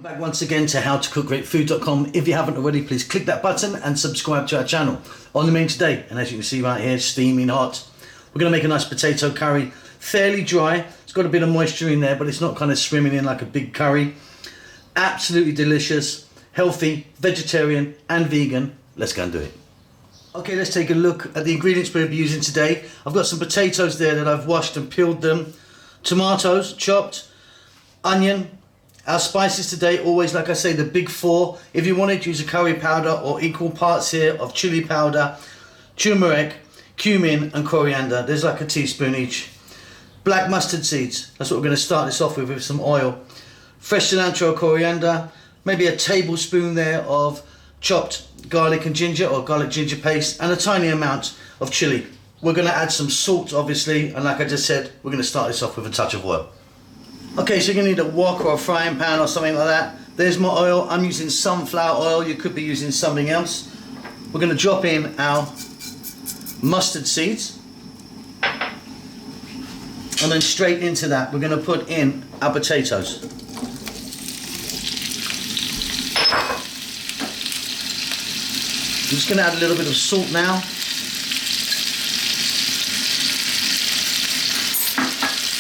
Back once again to howtocookgreatfood.com. If you haven't already, please click that button and subscribe to our channel. On the menu today, and as you can see right here, steaming hot, we're going to make a nice potato curry. Fairly dry, it's got a bit of moisture in there, but it's not kind of swimming in like a big curry. Absolutely delicious, healthy, vegetarian and vegan. Let's go and do it. Okay, let's take a look at the ingredients we'll be using today. I've got some potatoes there that I've washed and peeled them. Tomatoes, chopped. Onion. Our spices today, always, like I say, the big four. If you wanted to use a curry powder or equal parts here of chili powder, turmeric, cumin and coriander. There's like a teaspoon each. Black mustard seeds. That's what we're going to start this off with some oil. Fresh cilantro, coriander. Maybe a tablespoon there of chopped garlic and ginger or garlic ginger paste, and a tiny amount of chili. We're going to add some salt, obviously, and like I just said, we're going to start this off with a touch of oil. Okay, so you're going to need a wok or a frying pan or something like that. There's my oil. I'm using sunflower oil. You could be using something else. We're going to drop in our mustard seeds. And then straight into that, we're going to put in our potatoes. I'm just going to add a little bit of salt now.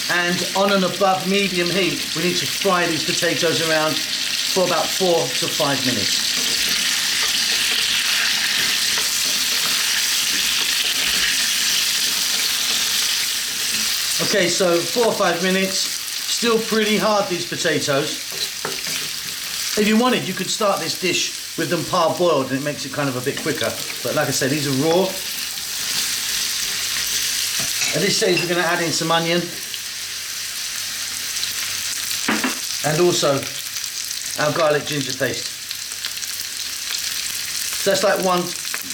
And on and above medium heat, we need to fry these potatoes around for about 4 to 5 minutes. Okay, so 4 or 5 minutes, still pretty hard, these potatoes. If you wanted, you could start this dish with them parboiled and it makes it kind of a bit quicker. But like I said, these are raw. At this stage, we're going to add in some onion. And also our garlic ginger paste. So that's like 1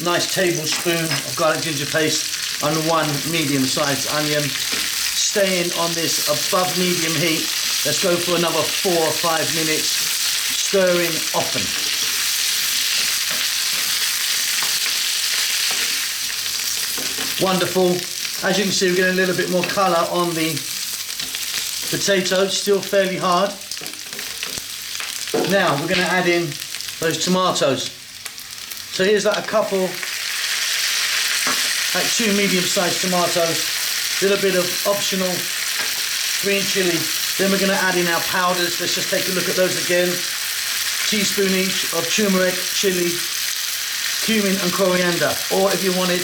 nice tablespoon of garlic ginger paste on 1 medium-sized onion. Staying on this above medium heat. Let's go for another 4 or 5 minutes, stirring often. Wonderful. As you can see, we're getting a little bit more colour on the potatoes, still fairly hard. Now we're going to add in those tomatoes. So here's like a couple, like 2 medium-sized tomatoes, a little bit of optional green chili. Then we're going to add in our powders. Let's just take a look at those again. Teaspoon each of turmeric, chili, cumin and coriander. Or if you wanted,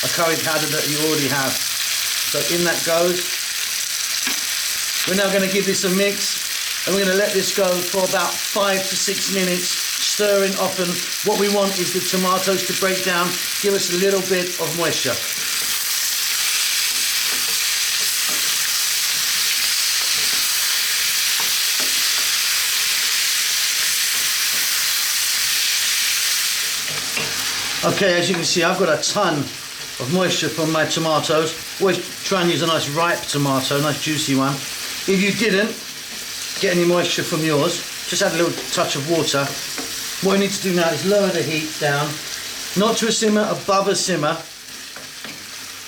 a curry powder that you already have. So in that goes. We're now going to give this a mix. And we're going to let this go for about 5 to 6 minutes, stirring often. What we want is the tomatoes to break down, give us a little bit of moisture. Okay, as you can see, I've got a ton of moisture from my tomatoes. Always try and use a nice ripe tomato, a nice juicy one. If you didn't get any moisture from yours, just add a little touch of water. What we need to do now is lower the heat down, not to a simmer, above a simmer.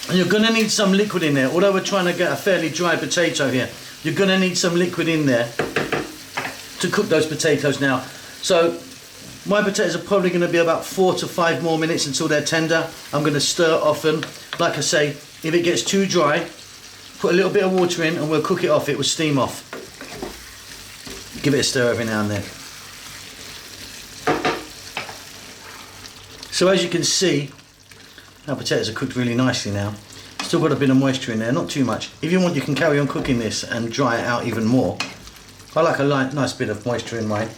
And you're going to need some liquid in there. Although we're trying to get a fairly dry potato here, you're going to need some liquid in there to cook those potatoes now. So my potatoes are probably going to be about 4 to 5 more minutes until they're tender. I'm going to stir often. Like I say, if it gets too dry, put a little bit of water in and we'll cook it off. It will steam off. Give it a stir every now and then. So as you can see, our potatoes are cooked really nicely now. Still got a bit of moisture in there, not too much. If you want, you can carry on cooking this and dry it out even more. I like a nice bit of moisture in mine.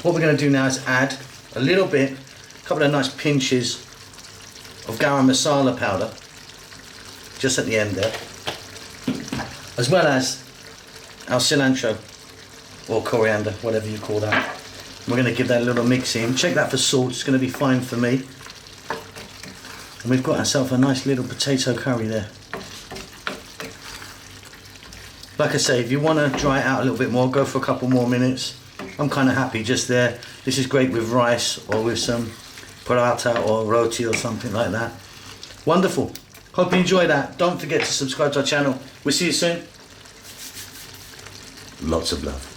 What we're going to do now is add a little bit, a couple of nice pinches of garam masala powder, just at the end there, as well as our cilantro or coriander, whatever you call that. We're going to give that a little mix in. Check that for salt, it's going to be fine for me. And we've got ourselves a nice little potato curry there. Like I say, if you want to dry it out a little bit more, go for a couple more minutes. I'm kind of happy just there. This is great with rice or with some paratha or roti or something like that. Wonderful. Hope you enjoy that. Don't forget to subscribe to our channel. We'll see you soon. Lots of love.